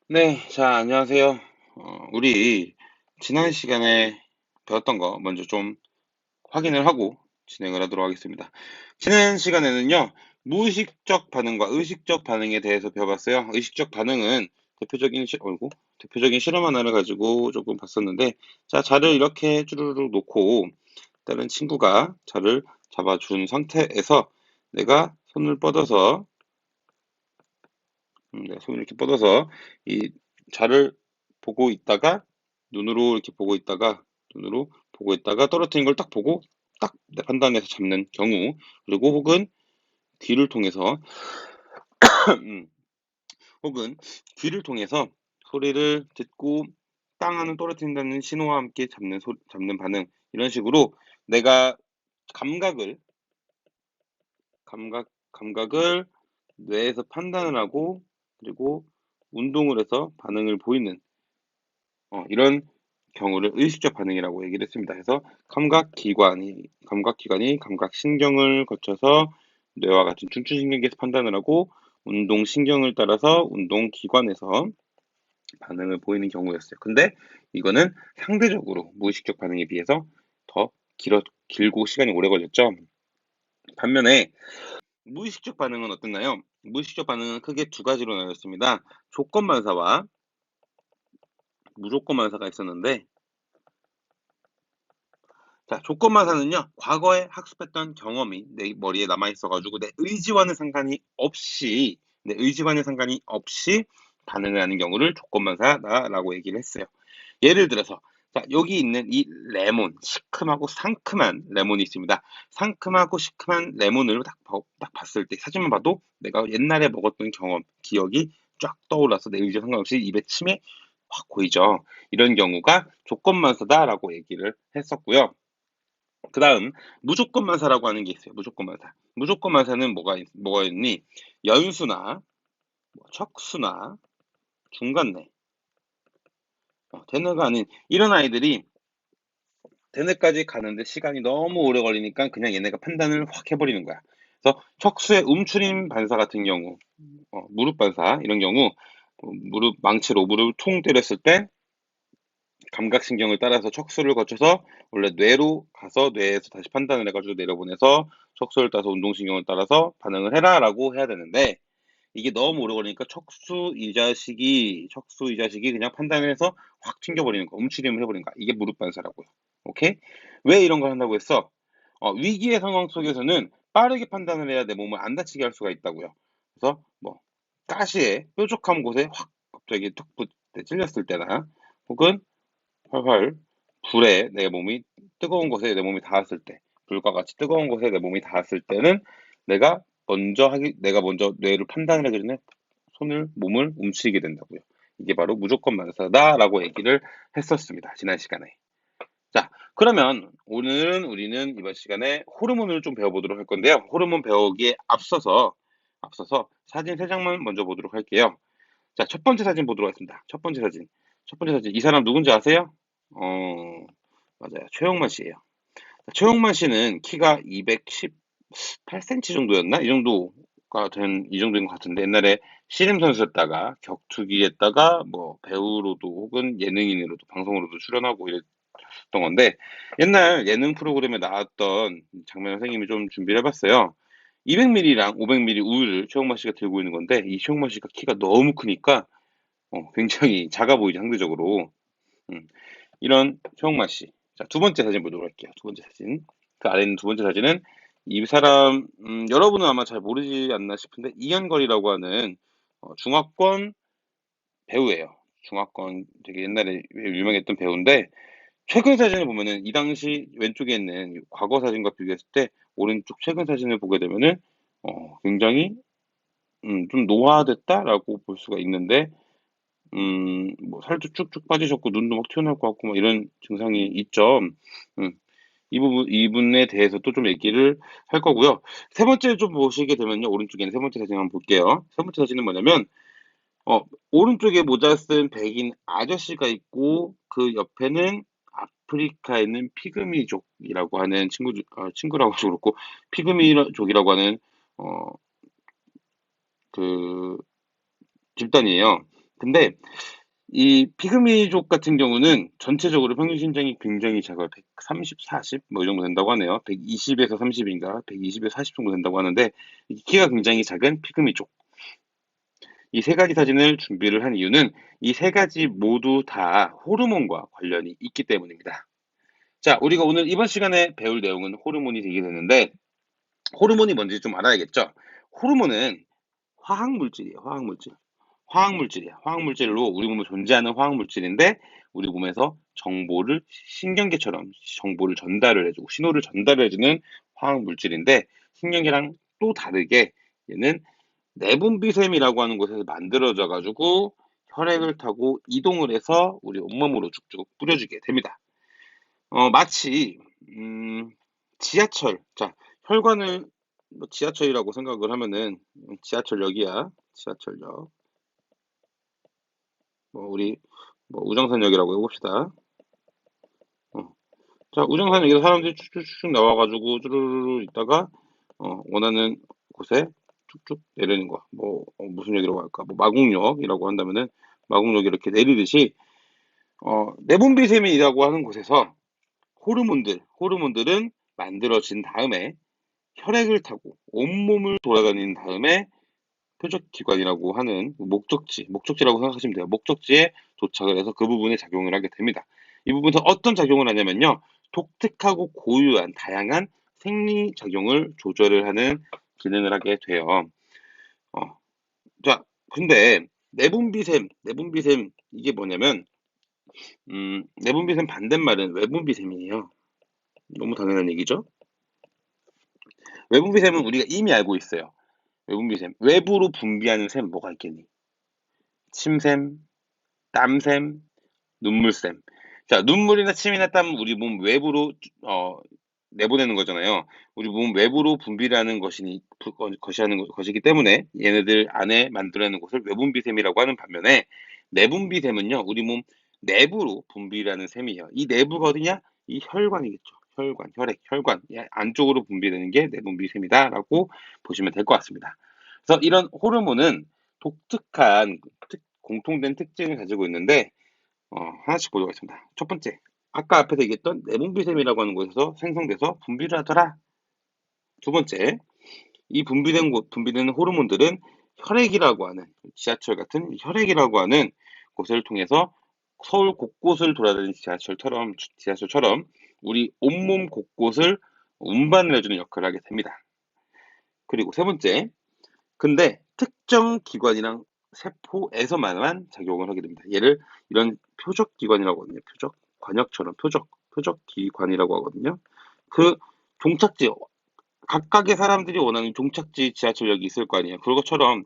네, 자, 안녕하세요. 우리 지난 시간에 배웠던 거 먼저 좀 확인을 하고 진행을 하도록 하겠습니다. 지난 시간에는요, 무의식적 반응과 의식적 반응에 대해서 배워봤어요. 의식적 반응은 대표적인 실험 하나를 가지고 조금 봤었는데, 자, 자를 이렇게 쭈루룩 놓고, 다른 친구가 자를 잡아준 상태에서 내가 손을 뻗어서 네, 손을 이렇게 뻗어서 이 자를 보고 있다가 눈으로 이렇게 눈으로 보고 있다가 떨어뜨린 걸 딱 보고 딱 판단해서 잡는 경우, 그리고 귀를 통해서 음, 혹은 귀를 통해서 소리를 듣고 땅 하는 떨어뜨린다는 신호와 함께 잡는 반응, 이런 식으로 내가 감각을 감각을 뇌에서 판단을 하고, 그리고 운동을 해서 반응을 보이는 이런 경우를 의식적 반응이라고 얘기를 했습니다. 그래서 감각기관이 감각신경을 거쳐서 뇌와 같은 중추신경계에서 판단을 하고, 운동신경을 따라서 운동기관에서 반응을 보이는 경우였어요. 근데 이거는 상대적으로 무의식적 반응에 비해서 더 길고 시간이 오래 걸렸죠. 반면에 무의식적 반응은 어땠나요? 무의식적 반응은 크게 두 가지로 나뉘었습니다. 조건반사와 무조건반사가 있었는데, 자, 조건반사는요, 과거에 학습했던 경험이 내 머리에 남아있어가지고 내 의지와는 상관이 없이 반응을 하는 경우를 조건반사다라고 얘기를 했어요. 예를 들어서, 자, 여기 있는 이 시큼하고 상큼한 레몬이 있습니다. 상큼하고 시큼한 레몬을 딱 봤을 때, 사진만 봐도 내가 옛날에 먹었던 경험, 기억이 쫙 떠올라서 내 의지와 상관없이 입에 침에 확 고이죠. 이런 경우가 조건반사다라고 얘기를 했었고요. 그 다음, 무조건만사라고 하는 게 있어요. 무조건만사. 무조건만사는 뭐가 있니? 연수나, 척수나, 중간내, 대뇌가 아닌 이런 아이들이 대뇌까지 가는데 시간이 너무 오래 걸리니까 그냥 얘네가 판단을 확 해버리는 거야. 그래서 척수의 움츠림 반사 같은 경우, 무릎 반사, 이런 경우, 망치로 무릎을 퉁 때렸을 때 감각신경을 따라서 척수를 거쳐서 원래 뇌로 가서 뇌에서 다시 판단을 해가지고 내려보내서 척수를 따서 운동신경을 따라서 반응을 해라라고 해야 되는데, 이게 너무 오래 걸리니까 척수 이 자식이 그냥 판단을 해서 확 튕겨버리는 거, 움츠림을 해버리는 거. 이게 무릎 반사라고요. 오케이? 왜 이런 걸 한다고 했어? 위기의 상황 속에서는 빠르게 판단을 해야 내 몸을 안 다치게 할 수가 있다고요. 그래서 뭐 가시에 뾰족한 곳에 확 갑자기 툭 찔렸을 때나, 혹은 활활 불에 내 몸이 뜨거운 곳에 내 몸이 닿았을 때, 불과 같이 뜨거운 곳에 내 몸이 닿았을 때는 내가 먼저 뇌를 판단을 하기 전에 몸을 움츠리게 된다고요. 이게 바로 무조건 만사다라고 얘기를 했었습니다. 지난 시간에. 자, 그러면 오늘은 우리는 이번 시간에 호르몬을 좀 배워보도록 할 건데요. 호르몬 배우기에 앞서서 사진 세 장만 먼저 보도록 할게요. 자, 첫 번째 사진 보도록 하겠습니다. 첫 번째 사진. 이 사람 누군지 아세요? 맞아요. 최용만 씨예요. 최용만 씨는 키가 218cm 정도였나? 이 정도인 것 같은데, 옛날에 씨름 선수였다가 격투기 했다가 뭐 배우로도 혹은 예능인으로도 방송으로도 출연하고 이랬던 건데, 옛날 예능 프로그램에 나왔던 장면 선생님이 좀 준비를 해봤어요. 200ml랑 500ml 우유를 최용만 씨가 들고 있는 건데, 이 최용만 씨가 키가 너무 크니까 굉장히 작아 보이죠, 상대적으로. 음, 이런 최홍만 씨. 자, 두 번째 사진 보도록 할게요. 두 번째 사진. 그 아래 있는 두 번째 사진은 이 사람, 여러분은 아마 잘 모르지 않나 싶은데, 이현걸이라고 하는 중화권 배우예요. 중화권 되게 옛날에 유명했던 배우인데, 최근 사진을 보면은 이 당시 왼쪽에 있는 과거 사진과 비교했을 때 오른쪽 최근 사진을 보게 되면은 굉장히 좀 노화됐다라고 볼 수가 있는데, 뭐 살도 쭉쭉 빠지셨고 눈도 막 튀어나올 것 같고 막 이런 증상이 있죠. 음, 이분에 대해서도 좀 얘기를 할 거고요. 세 번째 좀 보시게 되면요. 오른쪽에 있는 세 번째 사진 한번 볼게요. 세 번째 사진은 뭐냐면, 어, 오른쪽에 모자 쓴 백인 아저씨가 있고, 그 옆에는 아프리카에 있는 피그미족이라고 하는 친구라고 해서 그렇고, 피그미족이라고 하는, 어, 그, 집단이에요. 근데 이 피그미족 같은 경우는 전체적으로 평균 신장이 굉장히 작아요. 130, 40 뭐 이 정도 된다고 하네요. 120에서 30인가 120에서 40 정도 된다고 하는데 이 키가 굉장히 작은 피그미족. 이 세 가지 사진을 준비를 한 이유는 이 세 가지 모두 다 호르몬과 관련이 있기 때문입니다. 자, 우리가 오늘 이번 시간에 배울 내용은 호르몬이 되게 되는데 호르몬이 뭔지 좀 알아야겠죠? 호르몬은 화학물질이에요. 화학물질. 화학물질이야. 화학물질로 우리 몸에 존재하는 화학물질인데 우리 몸에서 정보를 신경계처럼 정보를 전달을 해주고 신호를 전달을 해주는 화학물질인데 신경계랑 또 다르게 얘는 내분비샘이라고 하는 곳에서 만들어져 가지고 혈액을 타고 이동을 해서 우리 온몸으로 쭉쭉 뿌려주게 됩니다. 마치 지하철. 자, 혈관을 뭐 지하철이라고 생각을 하면은 지하철역이야. 지하철역. 뭐 우리 뭐 우정선역이라고 해봅시다. 어. 자, 우정선역에서 사람들이 쭉쭉쭉 나와가지고 쭈루루루 있다가 원하는 곳에 쭉쭉 내리는 거. 뭐 무슨 역이라고 할까? 뭐 마곡역이라고 한다면은 마곡역이 이렇게 내리듯이 내분비샘이라고 하는 곳에서 호르몬들은 만들어진 다음에 혈액을 타고 온몸을 돌아다닌 다음에 표적기관이라고 하는 목적지라고 생각하시면 돼요. 목적지에 도착을 해서 그 부분에 작용을 하게 됩니다. 이 부분에서 어떤 작용을 하냐면요. 독특하고 고유한 다양한 생리작용을 조절을 하는 기능을 하게 돼요. 어, 자, 근데 내분비샘 이게 뭐냐면 내분비샘 반대말은 외분비샘이에요. 너무 당연한 얘기죠. 외분비샘은 우리가 이미 알고 있어요. 외분비샘. 외부로 분비하는 샘 뭐가 있겠니? 침샘, 땀샘, 눈물샘. 자, 눈물이나 침이나 땀은 우리 몸 외부로 내보내는 거잖아요. 우리 몸 외부로 분비를 하는 것이기 때문에 얘네들 안에 만들어내는 것을 외분비샘이라고 하는 반면에 내분비샘은요, 우리 몸 내부로 분비를 하는 샘이에요. 이 내부가 어디냐? 이 혈관이겠죠. 혈관, 혈관. 안쪽으로 분비되는 게 내분비샘이다라고 보시면 될 것 같습니다. 그래서 이런 호르몬은 독특한 공통된 특징을 가지고 있는데 하나씩 보도록 하겠습니다. 첫 번째, 아까 앞에서 얘기했던 내분비샘이라고 하는 곳에서 생성돼서 분비를 하더라. 두 번째, 이 분비되는 호르몬들은 혈액이라고 하는 지하철 같은 혈액이라고 하는 곳을 통해서 서울 곳곳을 돌아다니는 지하철처럼 우리 온몸 곳곳을 운반을 해주는 역할을 하게 됩니다. 그리고 세 번째, 근데 특정 기관이랑 세포에서만 작용을 하게 됩니다. 얘를 이런 표적기관이라고 하거든요. 관역처럼 표적기관이라고 하거든요. 그 종착지, 각각의 사람들이 원하는 종착지 지하철역이 있을 거 아니에요. 그것처럼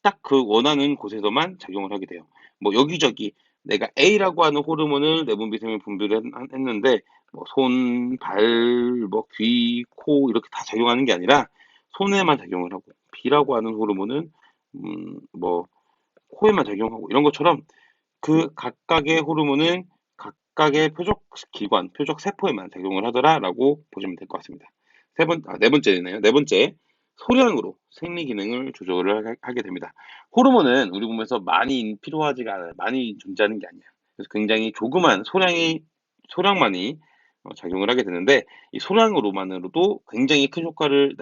딱 그 원하는 곳에서만 작용을 하게 돼요. 뭐 여기저기 내가 A라고 하는 호르몬을 내분비샘에 분비를 했는데 뭐 손, 발, 뭐 귀, 코 이렇게 다 작용하는 게 아니라 손에만 작용을 하고 B라고 하는 호르몬은 뭐 코에만 작용하고 이런 것처럼 그 각각의 호르몬은 각각의 표적기관, 표적세포에만 작용을 하더라라고 보시면 될 것 같습니다. 네 번째네요. 네 번째, 소량으로 생리 기능을 조절을 하게 됩니다. 호르몬은 우리 몸에서 많이 필요하지가 않아요. 많이 존재하는 게 아니야. 그래서 굉장히 조그만 소량만이 작용을 하게 되는데 이 소량으로만으로도 굉장히 큰 효과를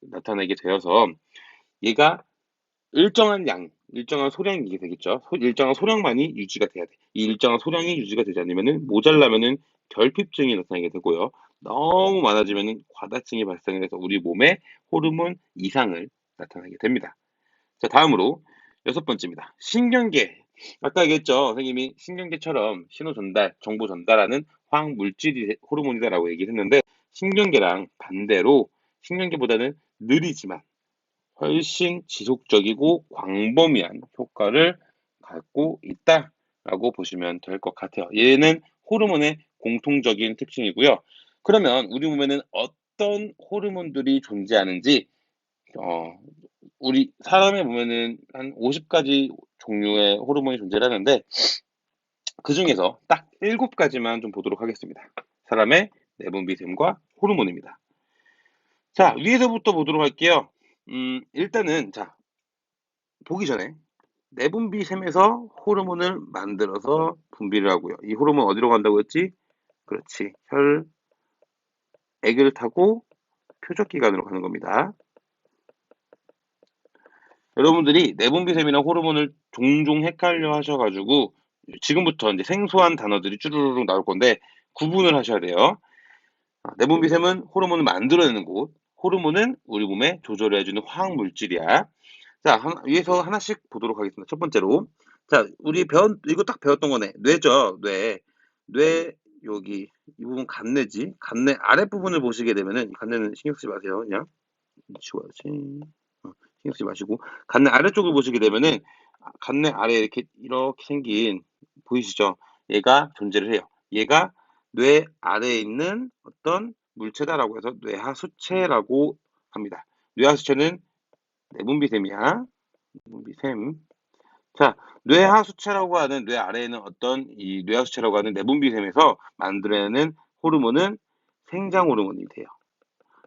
나타내게 되어서 얘가 일정한 소량이 되겠죠. 일정한 소량만이 유지가 돼야 돼. 이 일정한 소량이 유지가 되지 않으면은 모자라면은 결핍증이 나타나게 되고요. 너무 많아지면은 과다증이 발생을 해서 우리 몸에 호르몬 이상을 나타나게 됩니다. 자, 다음으로 여섯 번째입니다. 신경계. 아까 얘기했죠. 선생님이 신경계처럼 정보 전달하는 화학 물질이 호르몬이다라고 얘기를 했는데 신경계랑 반대로 신경계보다는 느리지만 훨씬 지속적이고 광범위한 효과를 갖고 있다라고 보시면 될 것 같아요. 얘는 호르몬의 공통적인 특징이고요. 그러면 우리 몸에는 어떤 호르몬들이 존재하는지 우리 사람의 몸에는 한 50가지 종류의 호르몬이 존재하는데 그 중에서 딱 7가지만 좀 보도록 하겠습니다. 사람의 내분비샘과 호르몬입니다. 자, 위에서부터 보도록 할게요. 일단은 자, 보기 전에 내분비샘에서 호르몬을 만들어서 분비를 하고요. 이 호르몬 어디로 간다고 했지? 그렇지. 혈액을 타고 표적기관으로 가는 겁니다. 여러분들이 내분비샘이나 호르몬을 종종 헷갈려 하셔가지고 지금부터 이제 생소한 단어들이 쭈루루룩 나올 건데 구분을 하셔야 돼요. 내분비샘은 호르몬을 만들어내는 곳, 호르몬은 우리 몸에 조절을 해주는 화학 물질이야. 자, 위에서 하나씩 보도록 하겠습니다. 첫 번째로. 자, 우리 이거 딱 배웠던 거네. 뇌죠, 뇌. 여기, 이 부분 간뇌지. 간뇌 아랫부분을 보시게 되면은, 이 간뇌는 신경 쓰지 마세요. 그냥. 지워야지. 신경 쓰지 마시고. 간뇌 아래쪽을 보시게 되면은, 간뇌 아래 이렇게 생긴, 보이시죠? 얘가 존재를 해요. 얘가 뇌 아래에 있는 어떤 물체다라고 해서 뇌하수체라고 합니다. 뇌하수체는 내분비샘이야. 내분비샘. 자, 뇌하수체라고 하는 뇌 아래에 있는 어떤 이 뇌하수체라고 하는 내분비샘에서 만들어내는 호르몬은 생장 호르몬이 돼요.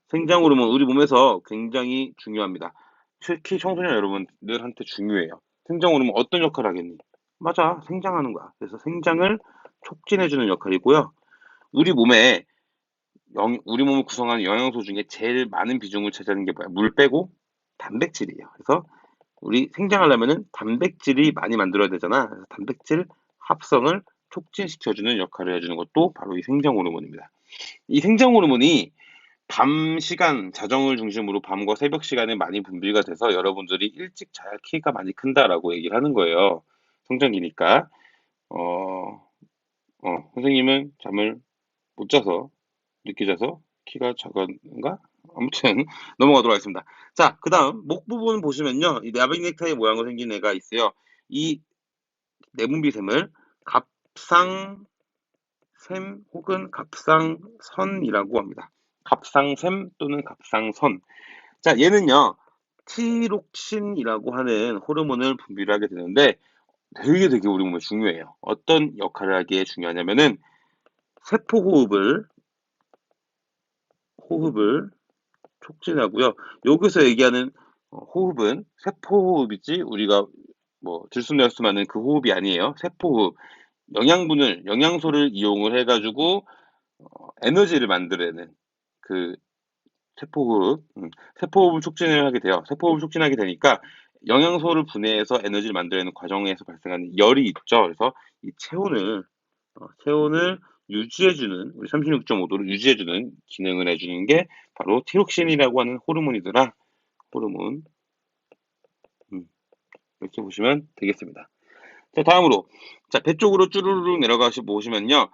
생장 호르몬 우리 몸에서 굉장히 중요합니다. 특히 청소년 여러분들한테 중요해요. 생장 호르몬 어떤 역할을 하겠니? 맞아, 생장하는 거야. 그래서 생장을 촉진해주는 역할이고요. 우리 몸에 우리 몸을 구성하는 영양소 중에 제일 많은 비중을 차지하는 게 뭐야? 물 빼고 단백질이에요. 그래서 우리 생장하려면은 단백질이 많이 만들어야 되잖아. 그래서 단백질 합성을 촉진시켜주는 역할을 해주는 것도 바로 이 생장 호르몬입니다. 이 생장 호르몬이 밤 시간, 자정을 중심으로 밤과 새벽 시간에 많이 분비가 돼서 여러분들이 일찍 자야 키가 많이 큰다라고 얘기를 하는 거예요. 성장기니까. 어, 선생님은 잠을 못 자서, 늦게 자서 키가 작은가? 아무튼 넘어가도록 하겠습니다. 자, 그 다음 목 부분 보시면요. 이 나비 넥타이 모양으로 생긴 애가 있어요. 이 내분비샘을 갑상샘 혹은 갑상선이라고 합니다. 갑상샘 또는 갑상선. 자, 얘는요. 티록신이라고 하는 호르몬을 분비를 하게 되는데 되게 우리 몸에 중요해요. 어떤 역할을 하기에 중요하냐면은 세포 호흡을 촉진하고요. 여기서 얘기하는 호흡은 세포호흡이지 우리가 뭐 들숨날숨하는 그 호흡이 아니에요. 세포호흡. 영양소를 이용을 해가지고 에너지를 만들어내는 그 세포호흡, 세포호흡을 촉진을 하게 돼요. 세포호흡을 촉진하게 되니까 영양소를 분해해서 에너지를 만들어내는 과정에서 발생하는 열이 있죠. 그래서 이 체온을 유지해주는, 우리 36.5도를 유지해주는 기능을 해주는 게 바로 티록신이라고 하는 호르몬이더라. 호르몬. 이렇게 보시면 되겠습니다. 자, 다음으로. 자, 배 쪽으로 쭈루루룩 내려가시 보시면요.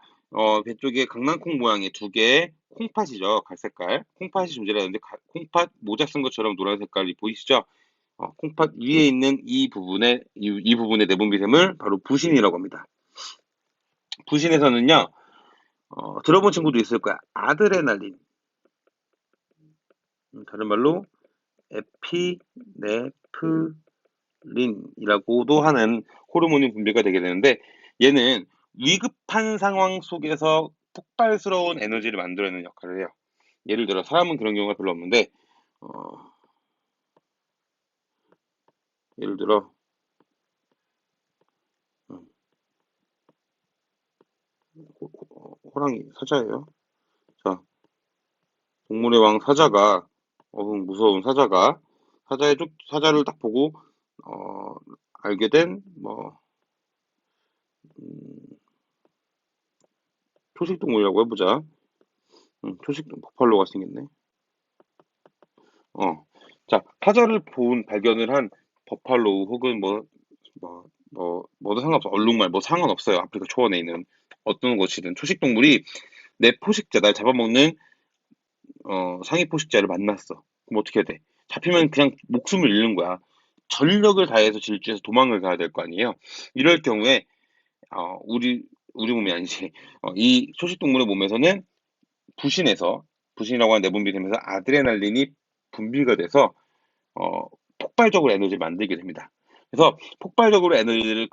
배 쪽에 강낭콩 모양의 두 개의 콩팥이죠. 갈색깔. 콩팥이 존재하는데, 콩팥 모자 쓴 것처럼 노란 색깔이 보이시죠? 콩팥 위에 있는 이 부분의 내분비샘을 바로 부신이라고 합니다. 부신에서는요, 들어본 친구도 있을 거야. 아드레날린. 다른 말로 에피네프린이라고도 하는 호르몬이 분비가 되게 되는데 얘는 위급한 상황 속에서 폭발스러운 에너지를 만들어내는 역할을 해요. 예를 들어 사람은 그런 경우가 별로 없는데 예를 들어 호랑이 사자예요. 자, 동물의 왕 사자가 무서운 사자가 사자를 딱 보고 알게 된 초식동물이라고 해보자. 초식동 버팔로가 생겼네. 자, 사자를 발견을 한 버팔로우 혹은 뭐도 상관없어. 얼룩말, 뭐 상관없어요. 아프리카 초원에 있는 어떤 곳이든 초식동물이 내 포식자, 날 잡아먹는, 상위 포식자를 만났어. 그럼 어떻게 돼? 잡히면 그냥 목숨을 잃는 거야. 전력을 다해서 질주해서 도망을 가야 될 거 아니에요? 이럴 경우에, 우리 몸이 아니지. 이 초식동물의 몸에서는 부신이라고 하는 내분비되면서 아드레날린이 분비가 돼서 폭발적으로 에너지를 만들게 됩니다. 그래서 폭발적으로 에너지를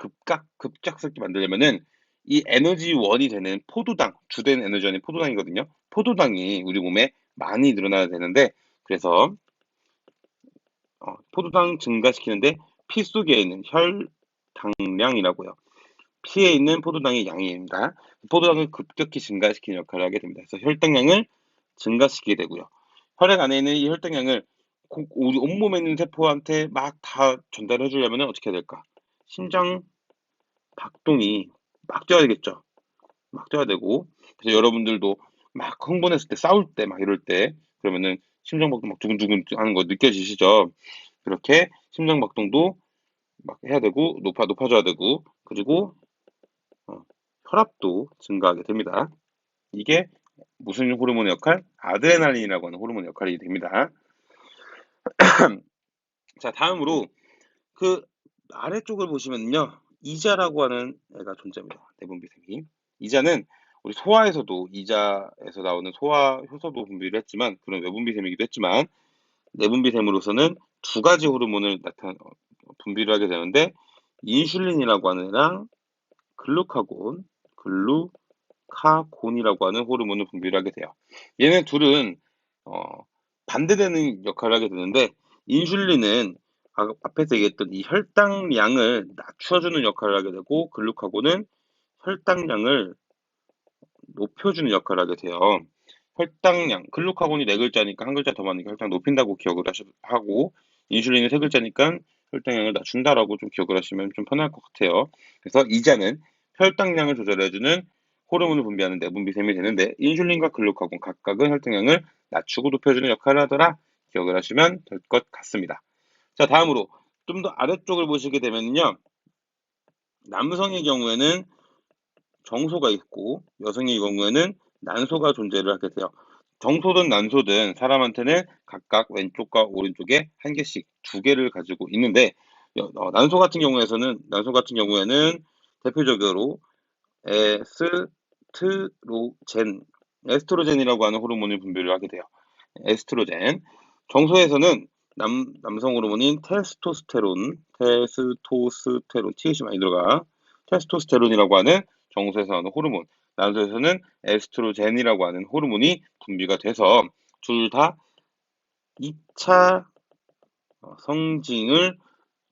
급작스럽게 만들려면은 이 에너지원이 되는 포도당, 주된 에너지원이 포도당이거든요. 포도당이 우리 몸에 많이 늘어나야 되는데 그래서 포도당 증가시키는데 피 속에 있는 당량이라고요. 피에 있는 포도당의 양입니다. 포도당을 급격히 증가시키는 역할을 하게 됩니다. 그래서 혈당량을 증가시키게 되고요. 혈액 안에 있는 이 혈당량을 우리 온몸에 있는 세포한테 막 다 전달해 주려면 어떻게 해야 될까? 심장 박동이 막 뛰어야 되겠죠. 막 뛰어야 되고, 그래서 여러분들도 막 흥분했을 때, 싸울 때, 막 이럴 때, 그러면은 심장박동 막 두근두근 하는 거 느껴지시죠? 그렇게 심장박동도 막 해야 되고, 높아져야 되고, 그리고 어, 혈압도 증가하게 됩니다. 이게 무슨 호르몬의 역할? 아드레날린이라고 하는 호르몬의 역할이 됩니다. 자, 다음으로 그 아래쪽을 보시면요. 이자라고 하는 애가 존재합니다. 내분비샘이. 이자는 우리 소화에서도 이자에서 나오는 소화 효소도 분비를 했지만 그런 외분비샘이기도 했지만 내분비샘으로서는 두 가지 호르몬을 분비를 하게 되는데 인슐린이라고 하는 애랑 글루카곤, 글루카곤이라고 하는 호르몬을 분비를 하게 돼요. 얘네 둘은 어, 반대되는 역할을 하게 되는데 인슐린은 앞에서 얘기했던 이 혈당량을 낮춰주는 역할을 하게 되고 글루카곤은 혈당량을 높여주는 역할을 하게 돼요. 혈당량, 글루카곤이 네 글자니까 한 글자 더 많으니까 혈당 높인다고 기억을 하고 인슐린이 세 글자니까 혈당량을 낮춘다라고 좀 기억을 하시면 좀 편할 것 같아요. 그래서 이자는 혈당량을 조절해주는 호르몬을 분비하는 내분비샘이 되는데 인슐린과 글루카곤 각각은 혈당량을 낮추고 높여주는 역할을 하더라 기억을 하시면 될 것 같습니다. 자, 다음으로 좀 더 아래쪽을 보시게 되면요. 남성의 경우에는 정소가 있고 여성의 경우에는 난소가 존재를 하게 돼요. 정소든 난소든 사람한테는 각각 왼쪽과 오른쪽에 한 개씩 두 개를 가지고 있는데 난소 같은 경우에는 대표적으로 에스트로젠이라고 하는 호르몬을 분비를 하게 돼요. 에스트로젠. 정소에서는 남성 호르몬인 TH 많이 들어가. 테스토스테론이라고 하는 정소에서 나오는 호르몬, 난소에서는 에스트로젠이라고 하는 호르몬이 분비가 돼서 둘 다 2차 성징을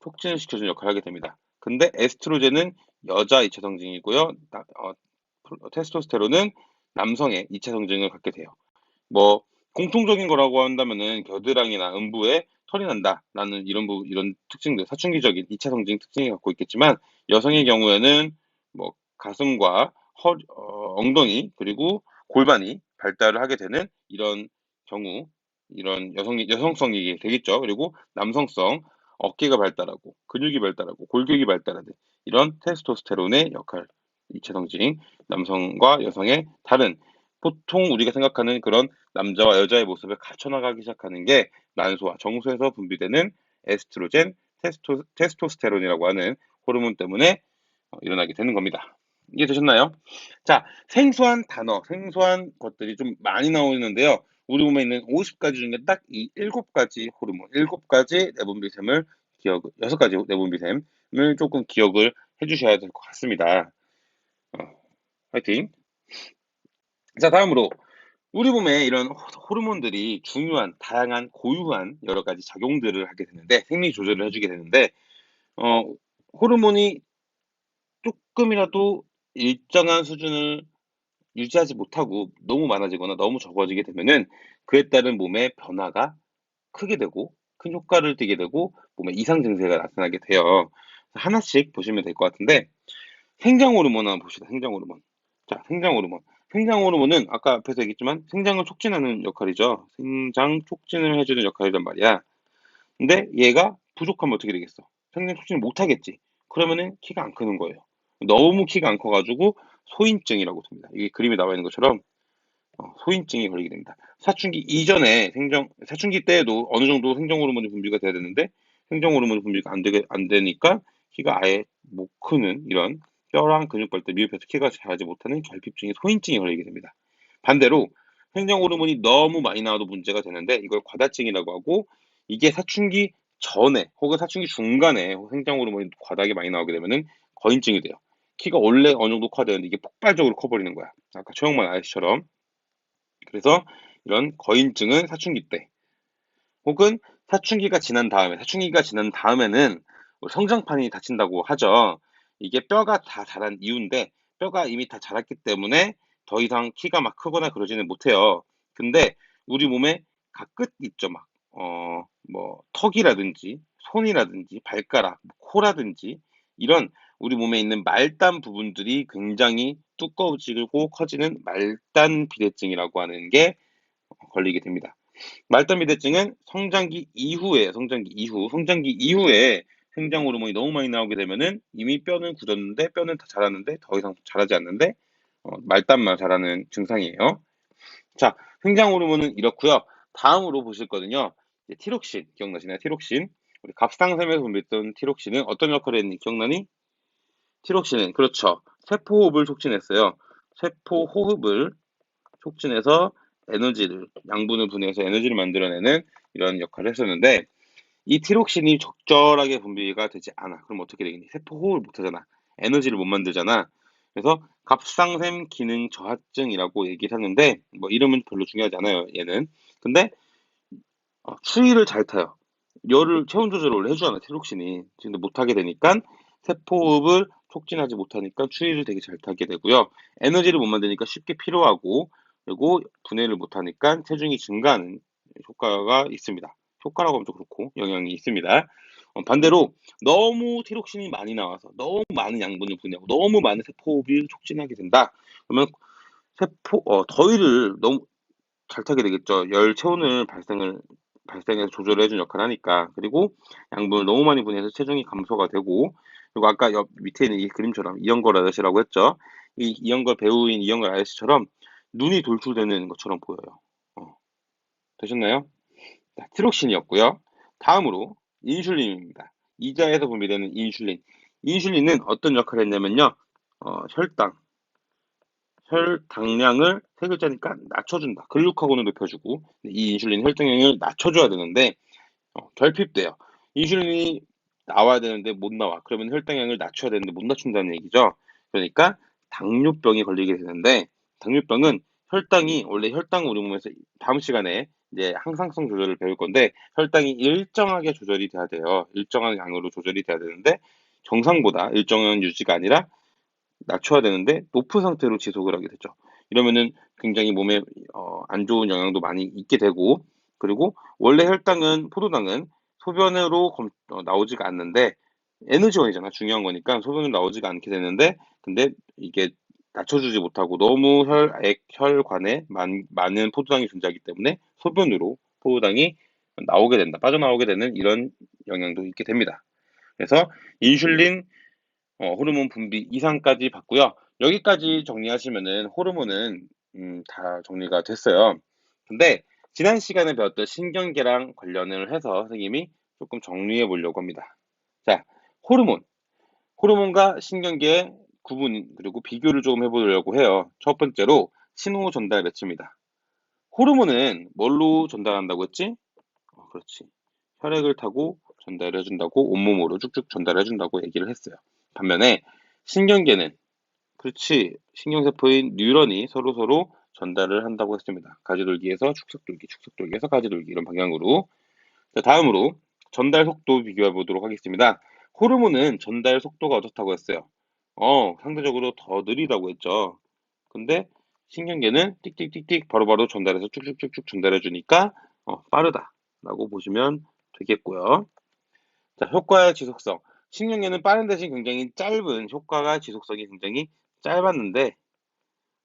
촉진시켜주는 역할을 하게 됩니다. 근데 에스트로젠은 여자 2차 성징이고요. 테스토스테론은 남성의 2차 성징을 갖게 돼요. 뭐 공통적인 거라고 한다면은 겨드랑이나 음부에 털이 난다라는 이런 특징들, 사춘기적인 2차 성징 특징이 갖고 있겠지만 여성의 경우에는 뭐 가슴과 엉덩이 그리고 골반이 발달을 하게 되는 이런 경우, 이런 여성성이 되겠죠. 그리고 남성성 어깨가 발달하고 근육이 발달하고 골격이 발달하는 이런 테스토스테론의 역할, 2차 성징, 남성과 여성의 다른 보통 우리가 생각하는 그런 남자와 여자의 모습을 갖춰나가기 시작하는 게 난소와 정소에서 분비되는 에스트로젠, 테스토스테론이라고 하는 호르몬 때문에 일어나게 되는 겁니다. 이해되셨나요? 자, 생소한 단어, 생소한 것들이 좀 많이 나오는데요. 우리 몸에 있는 50가지 중에 딱 이 7가지 호르몬, 7가지 내분비샘을 6가지 내분비샘을 조금 기억을 해주셔야 될 것 같습니다. 화이팅! 자, 다음으로 우리 몸에 이런 호르몬들이 중요한, 다양한, 고유한 여러 가지 작용들을 하게 되는데, 생리 조절을 해주게 되는데, 어, 호르몬이 조금이라도 일정한 수준을 유지하지 못하고 너무 많아지거나 너무 적어지게 되면은 그에 따른 몸의 변화가 크게 되고 큰 효과를 띠게 되고 몸에 이상 증세가 나타나게 돼요. 하나씩 보시면 될 것 같은데 생장 호르몬 한번 봅시다. 생장 호르몬. 자, 생장 호르몬. 생장 호르몬은 아까 앞에서 얘기했지만 생장을 촉진하는 역할이죠. 생장 촉진을 해주는 역할이란 말이야. 근데 얘가 부족하면 어떻게 되겠어? 생장 촉진을 못 하겠지. 그러면은 키가 안 크는 거예요. 너무 키가 안 커가지고 소인증이라고 됩니다. 이게 그림에 나와 있는 것처럼 소인증이 걸리게 됩니다. 사춘기 이전에 사춘기 때에도 어느 정도 생장 호르몬이 분비가 돼야 되는데 생장 호르몬이 분비가 안 되니까 키가 아예 못 크는 이런 뼈랑 근육 발달 미흡해서 키가 자라지 못하는 결핍증이 소인증이 걸리게 됩니다. 반대로 생장 호르몬이 너무 많이 나와도 문제가 되는데 이걸 과다증이라고 하고 이게 사춘기 전에 혹은 사춘기 중간에 생장 호르몬이 과다하게 많이 나오게 되면은 거인증이 돼요. 키가 원래 어느 정도 커야 되는데 이게 폭발적으로 커버리는 거야. 아까 최영만 아저씨처럼. 그래서 이런 거인증은 사춘기 때 혹은 사춘기가 지난 다음에는 성장판이 닫힌다고 하죠. 이게 뼈가 다 자란 이유인데 뼈가 이미 다 자랐기 때문에 더 이상 키가 막 크거나 그러지는 못해요. 근데 우리 몸에 각끝 있죠. 막 뭐 턱이라든지 손이라든지 발가락, 코라든지 이런 우리 몸에 있는 말단 부분들이 굉장히 두꺼워지고 커지는 말단 비대증이라고 하는 게 걸리게 됩니다. 말단 비대증은 성장기 이후에 생장 호르몬이 너무 많이 나오게 되면은 이미 뼈는 굳었는데 뼈는 다 자랐는데 더 이상 자라지 않는데 말단만 자라는 증상이에요. 자, 생장 호르몬은 이렇고요. 다음으로 보실 거는요. 이제 티록신 기억나시나요? 티록신. 우리 갑상샘에서 분비했던 티록신은 어떤 역할을 했는지 기억나니? 티록신은 그렇죠. 세포 호흡을 촉진했어요. 세포 호흡을 촉진해서 양분을 분해해서 에너지를 만들어내는 이런 역할을 했었는데 이 티록신이 적절하게 분비가 되지 않아. 그럼 어떻게 되겠니? 세포 호흡을 못 하잖아. 에너지를 못 만들잖아. 그래서 갑상샘 기능 저하증이라고 얘기를 하는데 뭐 이름은 별로 중요하지 않아요. 얘는. 근데 추위를 잘 타요. 열을 체온 조절을 원래 해주잖아. 티록신이. 근데 못하게 되니까 세포 호흡을 촉진하지 못하니까 추위를 되게 잘 타게 되고요. 에너지를 못 만드니까 쉽게 피로하고 그리고 분해를 못하니까 체중이 증가하는 효과가 있습니다. 효과라고 하면 좀 그렇고 영향이 있습니다. 반대로 너무 티록신이 많이 나와서 너무 많은 양분을 분해하고 너무 많은 세포 호흡을 촉진하게 된다. 그러면 더위를 너무 잘 타게 되겠죠. 열 체온을 발생해서 조절을 해주는 역할을 하니까. 그리고 양분을 너무 많이 분해해서 체중이 감소가 되고, 그리고 아까 옆 밑에 있는 이 그림처럼 이영걸 아저씨라고 했죠. 이 이영걸 배우인 이영걸 아저씨처럼 눈이 돌출되는 것처럼 보여요. 되셨나요? 자, 티록신이었고요. 다음으로 인슐린입니다. 이자에서 분비되는 인슐린. 인슐린은 어떤 역할을 했냐면요. 혈당, 혈당량을 세 글자니까 낮춰준다. 글루카곤을 높여주고 이 인슐린 혈당량을 낮춰줘야 되는데 결핍돼요. 인슐린이 나와야 되는데 못 나와. 그러면 혈당량을 낮춰야 되는데 못 낮춘다는 얘기죠. 그러니까 당뇨병에 걸리게 되는데 당뇨병은 혈당이 원래 혈당 우리 몸에서 다음 시간에 이제 항상성 조절을 배울 건데 혈당이 일정하게 조절이 돼야 돼요. 일정한 양으로 조절이 돼야 되는데 정상보다 일정한 유지가 아니라 낮춰야 되는데 높은 상태로 지속을 하게 되죠. 이러면은 굉장히 몸에 안 좋은 영향도 많이 있게 되고 그리고 원래 포도당은 소변으로 나오지가 않는데 에너지원이잖아. 중요한 거니까 소변으로 나오지가 않게 되는데 근데 이게 낮춰주지 못하고 너무 혈관에 많은 포도당이 존재하기 때문에 소변으로 포도당이 빠져나오게 되는 이런 영향도 있게 됩니다. 그래서 인슐린 호르몬 분비 이상까지 봤고요. 여기까지 정리하시면은 호르몬은 다 정리가 됐어요. 근데 지난 시간에 배웠던 신경계랑 관련을 해서 선생님이 조금 정리해 보려고 합니다. 자, 호르몬. 호르몬과 신경계의 구분 그리고 비교를 조금 해보려고 해요. 첫 번째로 신호 전달 매치입니다. 호르몬은 뭘로 전달한다고 했지? 그렇지. 혈액을 타고 전달해 준다고 온몸으로 쭉쭉 전달해 준다고 얘기를 했어요. 반면에 신경계는 그렇지. 신경세포인 뉴런이 서로서로 전달을 한다고 했습니다. 가지돌기에서 축석돌기, 축석돌기에서 가지돌기 이런 방향으로. 자, 다음으로 전달 속도 비교해 보도록 하겠습니다. 호르몬은 전달 속도가 어떻다고 했어요? 상대적으로 더 느리다고 했죠. 근데 신경계는 띡띡띡띡 바로바로 전달해서 쭉쭉쭉쭉 전달해 주니까 빠르다라고 보시면 되겠고요. 자, 효과의 지속성. 신경계는 빠른 대신 굉장히 짧은 효과가 지속성이 굉장히 짧았는데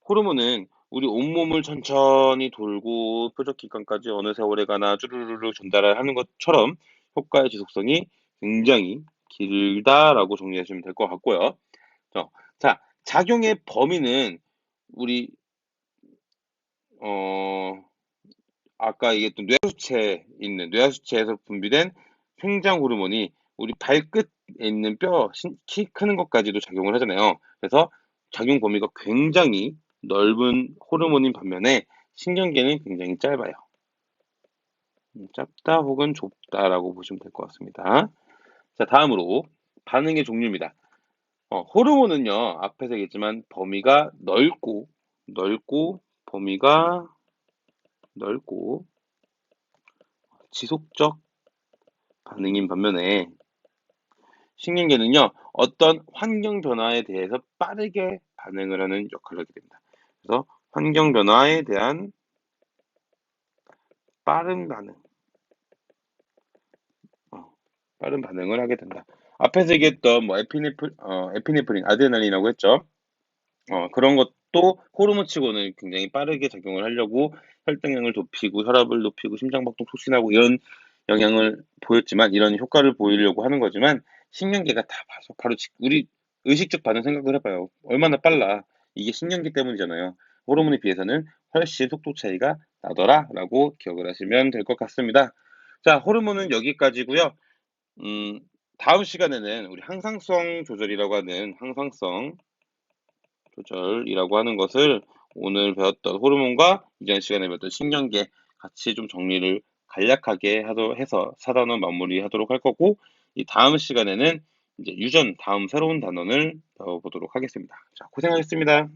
호르몬은 우리 온몸을 천천히 돌고 표적기관까지 어느 세월에 가나 쭈루루루 전달을 하는 것처럼 효과의 지속성이 굉장히 길다라고 정리하시면 될 것 같고요. 자, 작용의 범위는 우리 어 아까 얘기했던 뇌하수체에서 분비된 생장 호르몬이 우리 발끝에 있는 키 크는 것까지도 작용을 하잖아요. 그래서 작용 범위가 굉장히 넓은 호르몬인 반면에 신경계는 굉장히 짧아요. 짧다 혹은 좁다라고 보시면 될 것 같습니다. 자, 다음으로 반응의 종류입니다. 호르몬은요, 앞에서 얘기했지만 범위가 범위가 넓고 지속적 반응인 반면에 신경계는요, 어떤 환경 변화에 대해서 빠르게 반응을 하는 역할을 하게 됩니다. 그래서 환경 변화에 대한 빠른 반응, 어, 빠른 반응을 하게 된다. 앞에서 얘기했던 뭐 에피네프린, 아드레날린이라고 했죠. 그런 것도 호르몬치고는 굉장히 빠르게 작용을 하려고 혈당량을 높이고 혈압을 높이고 심장박동 촉진하고 이런 영향을 보였지만 이런 효과를 보이려고 하는 거지만 신경계가 다 봐서 바로 우리 의식적 반응 생각을 해봐요. 얼마나 빨라. 이게 신경계 때문이잖아요. 호르몬에 비해서는 훨씬 속도 차이가 나더라라고 기억을 하시면 될 것 같습니다. 자, 호르몬은 여기까지고요. 음, 다음 시간에는 우리 항상성 조절이라고 하는 항상성 조절이라고 하는 것을 오늘 배웠던 호르몬과 이전 시간에 배웠던 신경계 같이 좀 정리를 간략하게 해서 4단원 마무리하도록 할 거고, 이 다음 시간에는 이제 유전 다음 새로운 단원을 배워보도록 하겠습니다. 자, 고생하셨습니다.